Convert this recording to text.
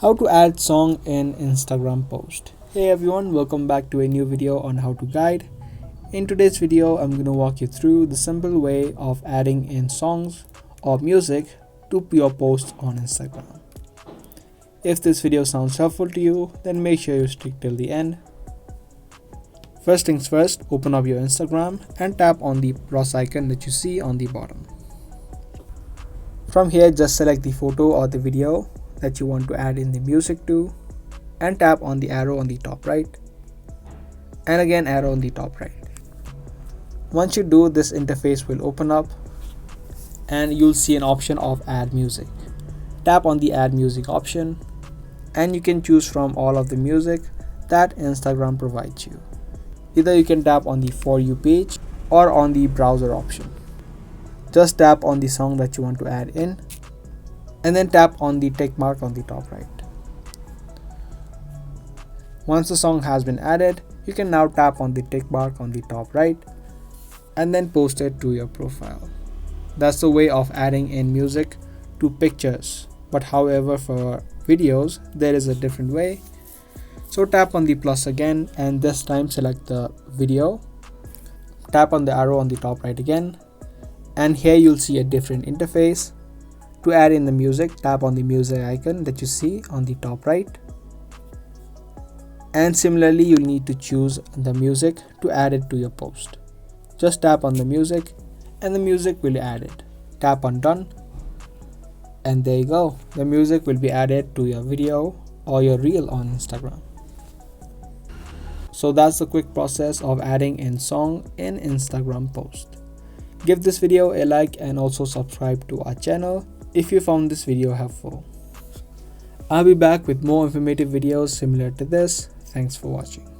How to add song in Instagram post. Hey everyone, welcome back to a new video on how to guide. In today's video, I'm going to walk you through the simple way of adding in songs or music to your posts on Instagram. If this video sounds helpful to you, then make sure you stick till the end. First things first, open up your Instagram and tap on the plus icon that you see on the bottom. From here, just select the photo or the video that you want to add in the music to and tap on the arrow on the top right and again arrow on the top right. Once you do, this interface will open up and you'll see an option of add music. Tap on the add music option and you can choose from all of the music that Instagram provides you. Either you can tap on the For You page or on the browser option. Just tap on the song that you want to add in and then tap on the tick mark on the top right. Once the song has been added, you can now tap on the tick mark on the top right and then post it to your profile. That's the way of adding in music to pictures. But however, for videos, there is a different way. So tap on the plus again and this time select the video. Tap on the arrow on the top right again. And here you'll see a different interface. To add in the music, tap on the music icon that you see on the top right. And similarly, you'll need to choose the music to add it to your post. Just tap on the music and the music will be added. Tap on done. And there you go. The music will be added to your video or your reel on Instagram. So that's the quick process of adding in song in Instagram post. Give this video a like and also subscribe to our channel if you found this video helpful. I'll be back with more informative videos similar to this. Thanks for watching.